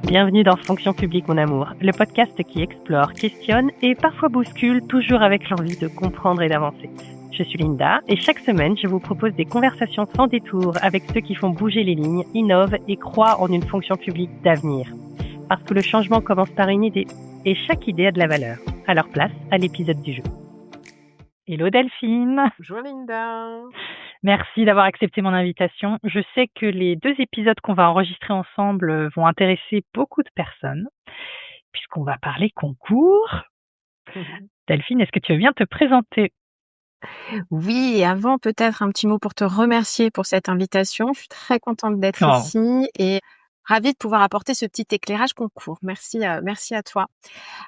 Bienvenue dans Fonction publique mon amour, le podcast qui explore, questionne et parfois bouscule, toujours avec l'envie de comprendre et d'avancer. Je suis Linda et chaque semaine, je vous propose des conversations sans détour avec ceux qui font bouger les lignes, innovent et croient en une fonction publique d'avenir. Parce que le changement commence par une idée et chaque idée a de la valeur. Alors place à l'épisode du jour. Hello Delphine. Bonjour Linda. Merci d'avoir accepté mon invitation. Je sais que les 2 épisodes qu'on va enregistrer ensemble vont intéresser beaucoup de personnes, puisqu'on va parler concours. Delphine, est-ce que tu veux bien te présenter? Oui, et avant peut-être un petit mot pour te remercier pour cette invitation. Je suis très contente d'être Oh. ici et ravie de pouvoir apporter ce petit éclairage concours. Merci à toi.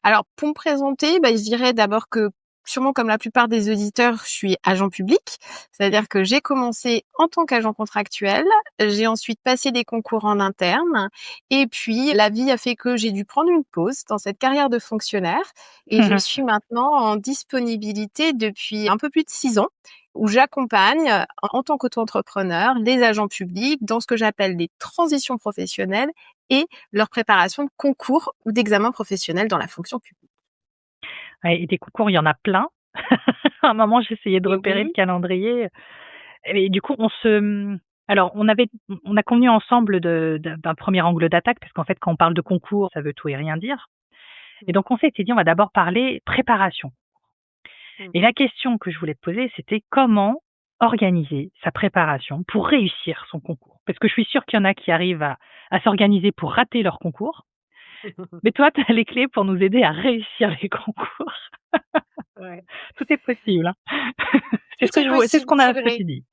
Alors pour me présenter, je dirais d'abord que sûrement comme la plupart des auditeurs, je suis agent public, c'est-à-dire que j'ai commencé en tant qu'agent contractuel, j'ai ensuite passé des concours en interne et puis la vie a fait que j'ai dû prendre une pause dans cette carrière de fonctionnaire et je suis maintenant en disponibilité depuis un peu plus de 6 ans où j'accompagne en tant qu'auto-entrepreneur les agents publics dans ce que j'appelle les transitions professionnelles et leur préparation de concours ou d'examens professionnels dans la fonction publique. Ouais, et des concours, il y en a plein. À un moment, j'essayais de repérer le calendrier. Et du coup, alors, on a convenu ensemble d'un premier angle d'attaque, parce qu'en fait, quand on parle de concours, ça veut tout et rien dire. Et donc, on s'était dit, on va d'abord parler préparation. Et la question que je voulais te poser, c'était comment organiser sa préparation pour réussir son concours. Parce que je suis sûre qu'il y en a qui arrivent à s'organiser pour rater leur concours. Mais toi, tu as les clés pour nous aider à réussir les concours. Ouais. Tout est possible. Hein. C'est ce qu'on a dit.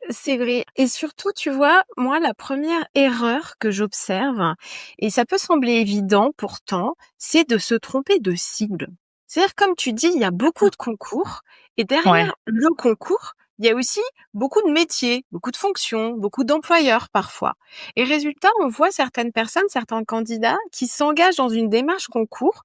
C'est vrai. Et surtout, tu vois, moi, la première erreur que j'observe, et ça peut sembler évident pourtant, c'est de se tromper de cible. C'est-à-dire, comme tu dis, il y a beaucoup de concours, et derrière le concours, il y a aussi beaucoup de métiers, beaucoup de fonctions, beaucoup d'employeurs parfois. Et résultat, on voit certaines personnes, certains candidats qui s'engagent dans une démarche concours,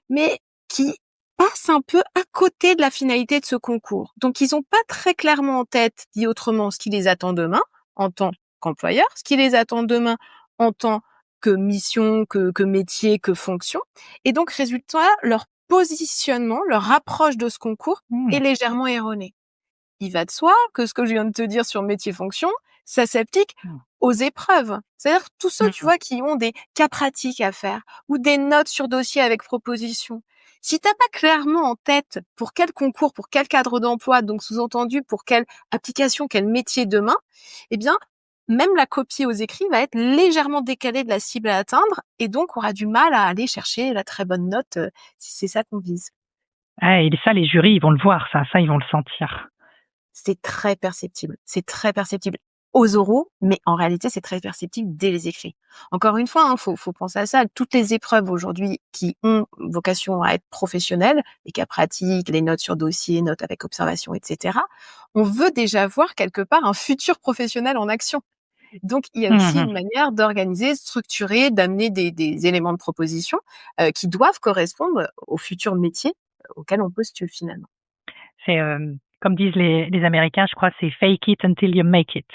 mais qui passent un peu à côté de la finalité de ce concours. Donc, ils n'ont pas très clairement en tête, dit autrement, ce qui les attend demain en tant qu'employeur, ce qui les attend demain en tant que mission, que métier, que fonction. Et donc, résultat, leur positionnement, leur approche de ce concours est légèrement erronée. Il va de soi que ce que je viens de te dire sur métier-fonction, ça s'applique aux épreuves. C'est-à-dire tous ceux, tu vois, qui ont des cas pratiques à faire ou des notes sur dossier avec proposition. Si t'as pas clairement en tête pour quel concours, pour quel cadre d'emploi, donc sous-entendu pour quelle application, quel métier demain, eh bien, même la copie aux écrits va être légèrement décalée de la cible à atteindre et donc aura du mal à aller chercher la très bonne note si c'est ça qu'on vise. Ah, et ça, les jurys, ils vont le voir, ça, ils vont le sentir. C'est très perceptible. C'est très perceptible aux oraux, mais en réalité, c'est très perceptible dès les écrits. Encore une fois, faut penser à ça. Toutes les épreuves aujourd'hui qui ont vocation à être professionnelles, les cas pratiques, les notes sur dossier, notes avec observation, etc., on veut déjà voir quelque part un futur professionnel en action. Donc, il y a aussi une manière d'organiser, structurer, d'amener des éléments de proposition qui doivent correspondre au futur métier auquel on postule finalement. C'est comme disent les Américains, je crois, c'est fake it until you make it.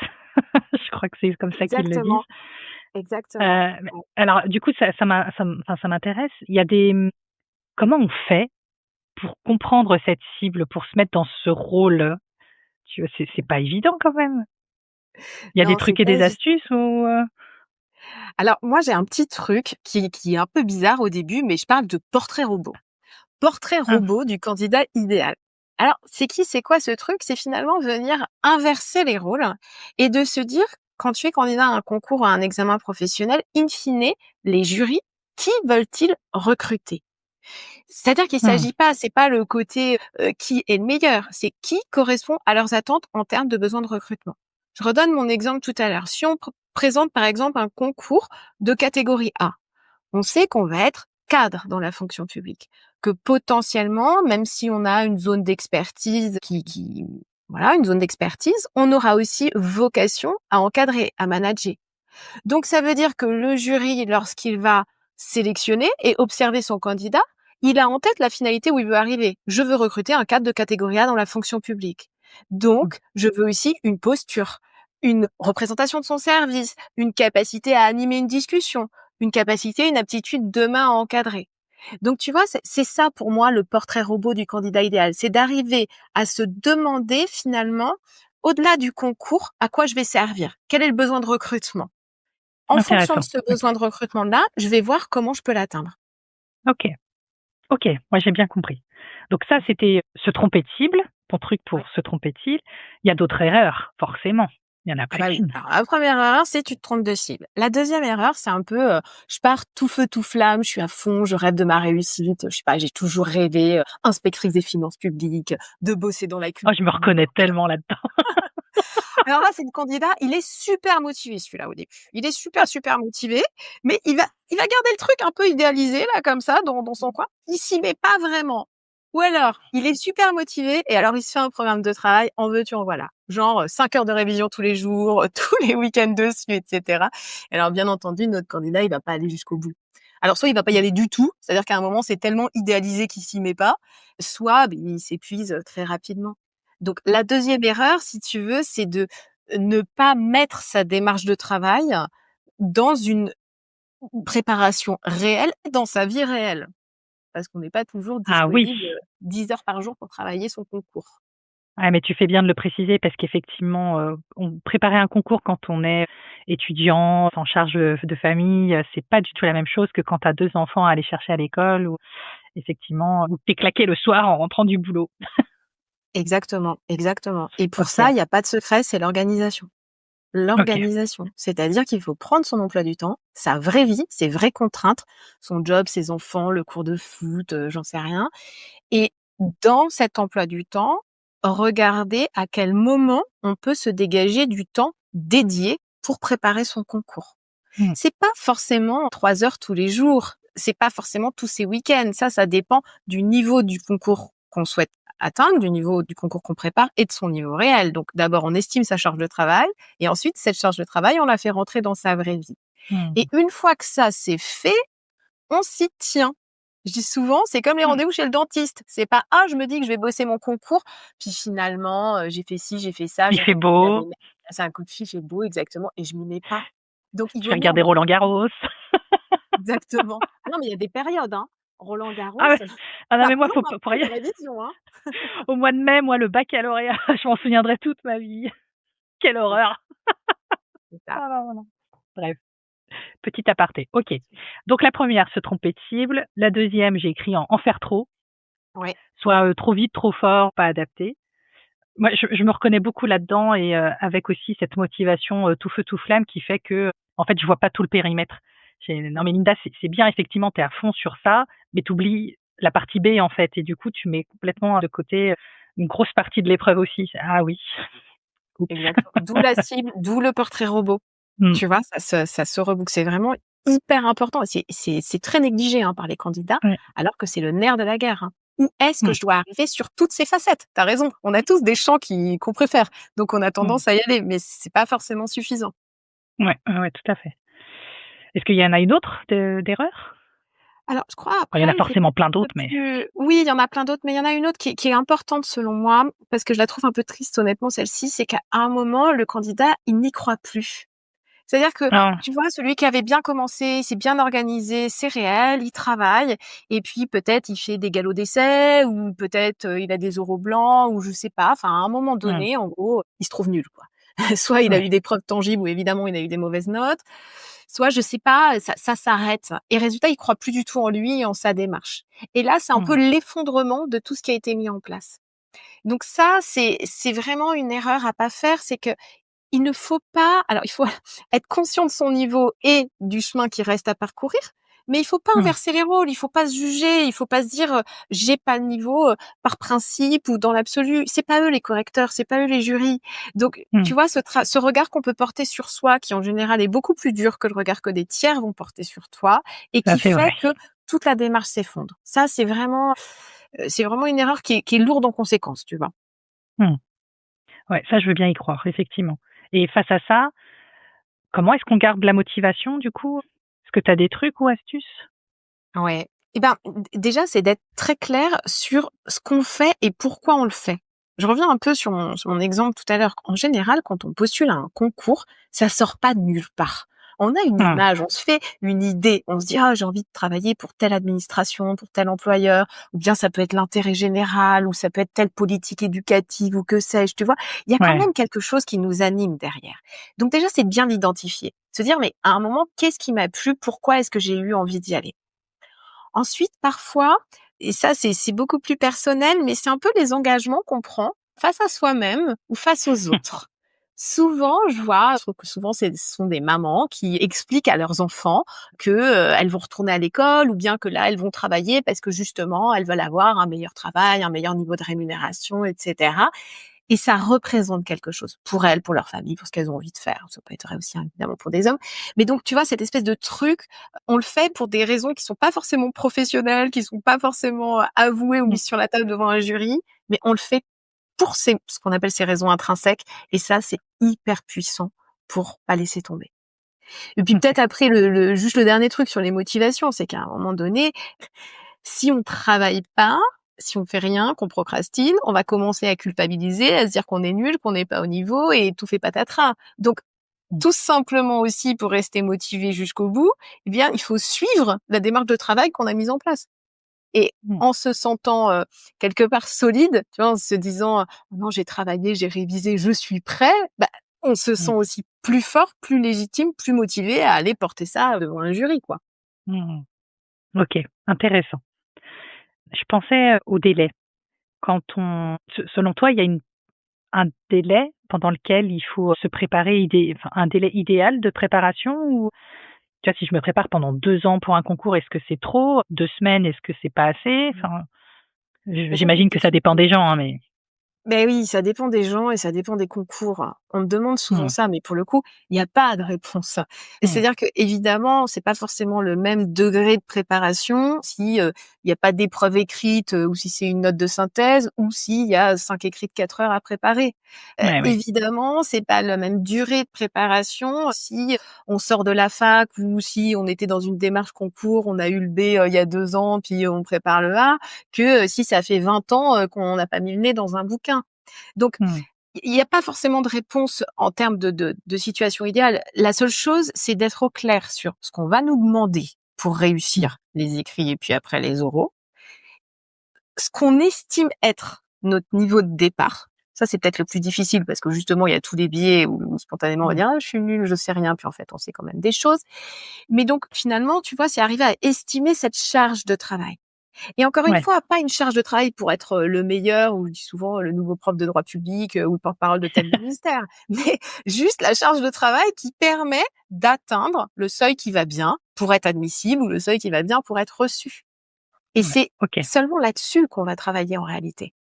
Je crois que c'est comme ça qu'ils le disent. Exactement. Alors, du coup, ça m'intéresse. Il y a comment on fait pour comprendre cette cible, pour se mettre dans ce rôle? Tu vois, c'est pas évident quand même. Il y a des trucs et des astuces ou Alors, moi, j'ai un petit truc qui est un peu bizarre au début, mais je parle de portrait robot. Portrait robot du candidat idéal. Alors, c'est quoi ce truc? C'est finalement venir inverser les rôles et de se dire, quand tu es candidat à un concours ou à un examen professionnel, in fine, les jurys, qui veulent-ils recruter? C'est-à-dire qu'il s'agit pas, c'est pas le côté qui est le meilleur, c'est qui correspond à leurs attentes en termes de besoin de recrutement. Je redonne mon exemple tout à l'heure. Si on présente par exemple un concours de catégorie A, on sait qu'on va être cadre dans la fonction publique, que potentiellement, même si on a une zone d'expertise une zone d'expertise, on aura aussi vocation à encadrer, à manager. Donc ça veut dire que le jury, lorsqu'il va sélectionner et observer son candidat, il a en tête la finalité où il veut arriver. Je veux recruter un cadre de catégorie A dans la fonction publique. Donc, je veux aussi une posture, une représentation de son service, une capacité à animer une discussion, une capacité, une aptitude demain à encadrer. Donc, tu vois, c'est ça pour moi le portrait robot du candidat idéal. C'est d'arriver à se demander finalement, au-delà du concours, à quoi je vais servir? Quel est le besoin de recrutement? En fonction de Intéressant. ce OK. besoin de recrutement-là, je vais voir comment je peux l'atteindre. OK. OK. Moi, j'ai bien compris. Donc ça, c'était se tromper de cible, ton truc Ouais. pour se tromper de cible. Il y a d'autres erreurs, forcément. Il y en a Ah plus bah oui. qu'une. Alors la première erreur, c'est tu te trompes de cible. La deuxième erreur, c'est un peu, je pars tout feu tout flamme, je suis à fond, je rêve de ma réussite, je sais pas, j'ai toujours rêvé, inspectrice des finances publiques, de bosser dans la Oh, je me reconnais culture. tellement là-dedans. Alors là, c'est le candidat, il est super motivé celui-là au début. Il est super, super motivé, mais il va garder le truc un peu idéalisé là comme ça dans son coin. Il s'y met pas vraiment. Ou alors, il est super motivé et alors il se fait un programme de travail, en veux-tu, en voilà. Genre 5 heures de révision tous les jours, tous les week-ends dessus, etc. Et alors bien entendu, notre candidat, il va pas aller jusqu'au bout. Alors soit il va pas y aller du tout, c'est-à-dire qu'à un moment, c'est tellement idéalisé qu'il s'y met pas, soit il s'épuise très rapidement. Donc la deuxième erreur, si tu veux, c'est de ne pas mettre sa démarche de travail dans une préparation réelle, dans sa vie réelle. Parce qu'on n'est pas toujours Ah oui. disponible 10 heures par jour pour travailler son concours. Ah, mais tu fais bien de le préciser parce qu'effectivement, on préparer un concours quand on est étudiant, en charge, de famille, c'est pas du tout la même chose que quand tu as 2 enfants à aller chercher à l'école ou effectivement, ou tu es claqué le soir en rentrant du boulot. Exactement, exactement. Et pour ça, OK, il y a pas de secret, c'est l'organisation. OK. L'organisation, c'est-à-dire qu'il faut prendre son emploi du temps, sa vraie vie, ses vraies contraintes, son job, ses enfants, le cours de foot, j'en sais rien. Et dans cet emploi du temps, regarder à quel moment on peut se dégager du temps dédié pour préparer son concours. Mmh. C'est pas forcément 3 heures tous les jours. C'est pas forcément tous ces week-ends. Ça dépend du niveau du concours qu'on souhaite atteindre, du niveau du concours qu'on prépare et de son niveau réel. Donc, d'abord, on estime sa charge de travail et ensuite, cette charge de travail, on la fait rentrer dans sa vraie vie. Et Mmh. une fois que ça, c'est fait, on s'y tient. Je dis souvent, c'est comme les Mmh. rendez-vous chez le dentiste. C'est pas, ah, je me dis que je vais bosser mon concours, puis finalement, j'ai fait ci, j'ai fait ça, Il j'ai fait répondu à des beau, mails. C'est un coup de fil, c'est beau, exactement, et je m'y mets pas. Donc, il je vaut vais mieux regarder Roland-Garros. exactement. Ah non, mais il y a des périodes, hein. Roland Garros, Ah ouais. Ah non, ça mais moi, plombe faut un pas pour peu rien. les révisions, hein. Au mois de mai, moi, le baccalauréat, je m'en souviendrai toute ma vie. Quelle C'est horreur! c'est ça. Ah non, non, non. Bref, petit aparté. OK. Donc la première, se tromper de cible. La deuxième, j'ai écrit en faire trop, Ouais. soit, trop vite, trop fort, pas adapté. Moi, je me reconnais beaucoup là-dedans et avec aussi cette motivation, tout feu tout flamme qui fait que, en fait, je vois pas tout le périmètre. J'ai non mais Linda, c'est bien effectivement, tu es à fond sur ça, mais tu oublies la partie B, en fait et du coup, tu mets complètement de côté, une grosse partie de l'épreuve aussi. Ah oui, oups. Exactement. D'où la cible, d'où le portrait robot. Mmh. Tu vois? Ça se reboucle. C'est vraiment hyper important. C'est très négligé, hein, par les candidats, Ouais. alors que c'est le nerf de la guerre, hein. Où est-ce que Mmh. je dois arriver sur toutes ces facettes? Tu as raison. On a tous des champs qu'on préfère. Donc on a Mmh. tendance à y aller, mais c'est pas forcément suffisant. Ouais, ouais, ouais, tout à fait. Est-ce qu'il y en a une autre d'erreur? Alors, je crois Enfin, il y en a après, c'est forcément peut-être plein un peu d'autres, mais plus oui, il y en a plein d'autres, mais il y en a une autre qui est importante selon moi, parce que je la trouve un peu triste honnêtement celle-ci, c'est qu'à un moment, le candidat, il n'y croit plus. C'est-à-dire que, ah, tu vois, celui qui avait bien commencé, il s'est bien organisé, c'est réel, il travaille et puis peut-être il fait des galops d'essai ou peut-être, il a des oraux blancs ou je sais pas. Enfin, à un moment mmh, donné, en gros, il se trouve nul, quoi. Soit il a ouais, eu des preuves tangibles ou évidemment il a eu des mauvaises notes, soit je sais pas, ça s'arrête et résultat, il croit plus du tout en lui et en sa démarche. Et là, c'est un peu mmh, l'effondrement de tout ce qui a été mis en place. Donc ça, c'est vraiment une erreur à pas faire, c'est que il ne faut pas alors il faut être conscient de son niveau et du chemin qui reste à parcourir, mais il faut pas mmh, inverser les rôles, il faut pas se juger, il faut pas se dire, «J'ai pas le niveau», par principe ou dans l'absolu. C'est pas eux les correcteurs, c'est pas eux les jurys. Donc mmh, tu vois ce regard qu'on peut porter sur soi qui en général est beaucoup plus dur que le regard que des tiers vont porter sur toi et ça qui c'est fait vrai. que toute la démarche s'effondre. Ça c'est vraiment une erreur qui est lourde en conséquences, tu vois? Mmh, ouais, ça je veux bien y croire, effectivement et face à ça, comment est-ce qu'on garde la motivation du coup? Est-ce que tu as des trucs ou astuces? Ouais. Et ben, déjà, c'est d'être très clair sur ce qu'on fait et pourquoi on le fait. Je reviens un peu sur mon exemple tout à l'heure. En général, quand on postule à un concours, ça sort pas de nulle part. On a une Mmh. image, on se fait une idée. On se dit: «Ah, j'ai envie de travailler pour telle administration, pour tel employeur», ou bien ça peut être l'intérêt général, ou ça peut être telle politique éducative ou que sais-je, tu vois? Il y a quand Ouais. même quelque chose qui nous anime derrière. Donc déjà, c'est de bien l'identifier. Se dire: «Mais à un moment, qu'est-ce qui m'a plu? Pourquoi est-ce que j'ai eu envie d'y aller?» Ensuite, parfois, et ça c'est beaucoup plus personnel, mais c'est un peu les engagements qu'on prend face à soi-même ou face aux autres. Souvent, je trouve que souvent ce sont des mamans qui expliquent à leurs enfants que, elles vont retourner à l'école ou bien que là, elles vont travailler parce que justement, elles veulent avoir un meilleur travail, un meilleur niveau de rémunération et cetera. Et ça représente quelque chose pour elles, pour leur famille, pour ce qu'elles ont envie de faire. Ça peut être vrai aussi, hein, évidemment, pour des hommes. Mais donc, tu vois, cette espèce de truc, on le fait pour des raisons qui sont pas forcément professionnelles, qui sont pas forcément avouées ou Mmh. mises sur la table devant un jury, mais on le fait pour ce qu'on appelle ces raisons intrinsèques. Et ça, c'est hyper puissant pour pas laisser tomber. Et puis OK. peut-être après, juste le dernier truc sur les motivations, c'est qu'à un moment donné, si on travaille pas, si on fait rien, qu'on procrastine, on va commencer à culpabiliser, à se dire qu'on est nul, qu'on n'est pas au niveau et tout fait patatras. Donc, Mmh. tout simplement aussi pour rester motivé jusqu'au bout, eh bien, il faut suivre la démarche de travail qu'on a mise en place. Et Mmh. en se sentant, quelque part solide, tu vois, en se disant: «Non, j'ai travaillé, j'ai révisé, je suis prêt», bah, on se sent Mmh. aussi plus fort, plus légitime, plus motivé à aller porter ça devant un jury, quoi. Mmh. OK, intéressant. Je pensais, au délai. Quand on selon toi, il y a un délai pendant lequel il faut se préparer enfin, un délai idéal de préparation ou tu vois, si je me prépare pendant 2 ans pour un concours, est-ce que c'est trop? 2 semaines, est-ce que c'est pas assez? Enfin, Mais ça, c'est j'imagine que ça dépend difficile. des gens, hein, mais Beh oui, ça dépend des gens et ça dépend des concours. On me demande souvent mmh, ça, mais pour le coup, il y a pas de réponse. mmh, C'est-à-dire qu'évidemment, c'est pas forcément le même degré de préparation si, il y a pas d'épreuve écrite, ou si c'est une note de synthèse ou s'il y a 5 écrits de 4 heures à préparer. ouais, ouais. Évidemment, c'est pas la même durée de préparation si on sort de la fac ou si on était dans une démarche concours, on a eu le B, il y a 2 ans, puis on prépare le A, que, si ça fait 20 ans, qu'on n'a pas mis le nez dans un bouquin. Donc, Mmh, il y a pas forcément de réponse en termes de situation idéale. La seule chose, c'est d'être au clair sur ce qu'on va nous demander pour mmh, réussir les écrits et puis après les oraux, ce qu'on estime être notre niveau de départ. Ça, c'est peut-être le plus difficile parce que justement, il y a tous les biais où spontanément on va mmh, dire: «Ah, je suis nul, je sais rien», puis en fait, on sait quand même des choses. Mais donc finalement, tu vois, c'est arriver à estimer cette charge de travail. Et encore une ouais. fois, pas une charge de travail pour être, le meilleur ou je dis souvent le nouveau prof de droit public, ou le porte-parole de tel ministère, mais juste la charge de travail qui permet d'atteindre le seuil qui va bien pour être admissible ou le seuil qui va bien pour être reçu. Et Ouais, c'est OK. seulement là-dessus qu'on va travailler en réalité.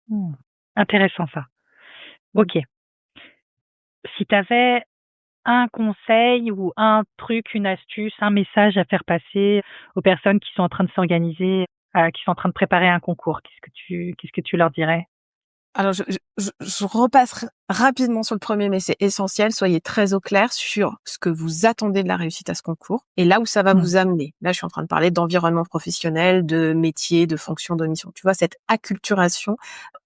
Mmh. Intéressant ça. Mmh. OK. Si tu avais un conseil ou un truc, une astuce, un message à faire passer aux personnes qui sont en train de s'organiser, qui sont en train de préparer un concours, qu'est-ce que tu leur dirais? Alors je repasse rapidement sur le premier, mais c'est essentiel. Soyez très au clair sur ce que vous attendez de la réussite à ce concours et là où ça va Mmh, vous amener. Là, je suis en train de parler d'environnement professionnel, de métier, de fonction, de mission. Tu vois, cette acculturation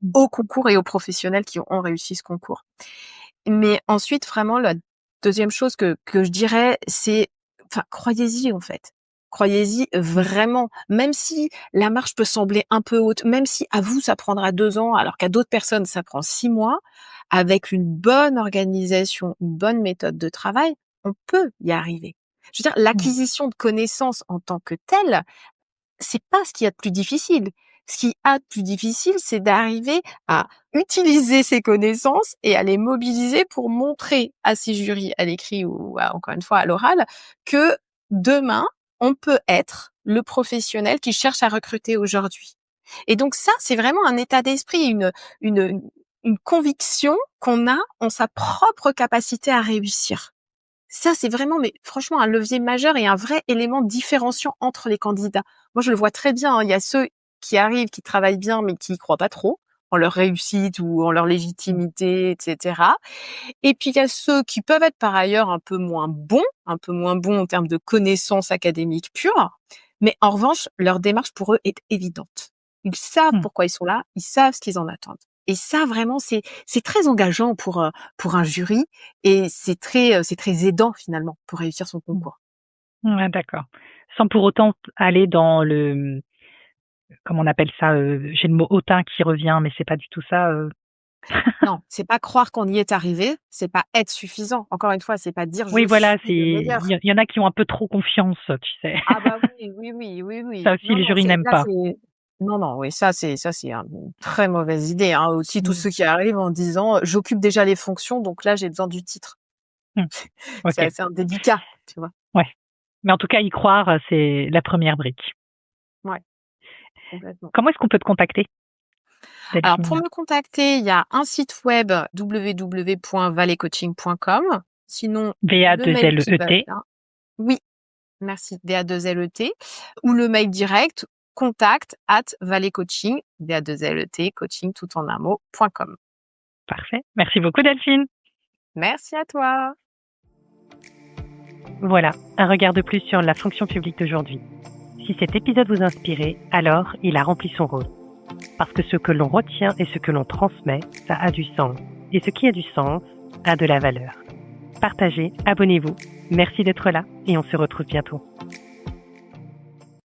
mmh, aux concours et aux professionnels qui ont réussi ce concours. Mais ensuite, vraiment, la deuxième chose que je dirais, c'est, enfin, croyez-y, en fait. Croyez-y mmh, vraiment, même si la marche peut sembler un peu haute, même si à vous, ça prendra 2 ans, alors qu'à d'autres personnes, ça prend 6 mois, avec une bonne organisation, une bonne méthode de travail, on peut y arriver. Je veux dire, mmh, l'acquisition de connaissances en tant que telle, c'est pas ce qu'il y a de plus difficile. Ce qu'il y a de plus difficile, c'est d'arriver à utiliser ces connaissances et à les mobiliser pour montrer à ces jurys, à l'écrit ou encore une fois à l'oral, que demain, on peut être le professionnel qui cherche à recruter aujourd'hui. Et donc ça, c'est vraiment un état d'esprit, une, une conviction qu'on a en sa propre capacité à réussir. Ça, c'est vraiment, mais franchement, un levier majeur et un vrai élément différenciant entre les candidats. Moi, je le vois très bien, hein. Il y a ceux qui arrivent, qui travaillent bien, mais qui y croient pas trop en leur réussite ou en leur mmh, légitimité, et cetera. Et puis, il y a ceux qui peuvent être par ailleurs un peu moins bons en termes de connaissances académiques pures. Mais en revanche, leur démarche pour eux est évidente. Ils savent mmh. pourquoi ils sont là, ils savent ce qu'ils en attendent. Et ça vraiment c'est très engageant pour un jury et c'est très aidant finalement pour réussir son Mmh. concours. Ouais, d'accord. Sans pour autant aller dans le, comment on appelle ça? J'ai le mot hautain qui revient, mais c'est pas du tout ça, Non, c'est pas croire qu'on y est arrivé, c'est pas être suffisant. Encore une fois, c'est pas dire: Oui, «Je voilà, suis c'est le il meilleur». y en a qui ont un peu trop confiance, tu sais? Ah bah oui, oui, oui, oui, Ça oui. aussi, Non, les non, jurys n'aiment pas. non, non, oui, ça c'est une très mauvaise idée, hein. Aussi tous Mmh. ceux qui arrivent en disant: «J'occupe déjà les fonctions, donc là j'ai besoin du titre». Mmh. C'est OK, assez indélicat, tu vois? ouais. Mais en tout cas, y croire, c'est la première brique. Ouais, complètement. Comment est-ce qu'on peut te contacter, Alors pour Delphine? me contacter, il y a un site web www.valleycoaching.com. Sinon, le mail qui va VA2LET. bien. Oui, merci, VA2LET ou le mail direct contact@valleycoaching, VA2LET, coaching tout en un mot, .com. Parfait. Merci beaucoup, Delphine. Merci à toi. Voilà, un regard de plus sur la fonction publique d'aujourd'hui. Si cet épisode vous inspirait, alors il a rempli son rôle. Parce que ce que l'on retient et ce que l'on transmet, ça a du sens. Et ce qui a du sens a de la valeur. Partagez, abonnez-vous. Merci d'être là et on se retrouve bientôt.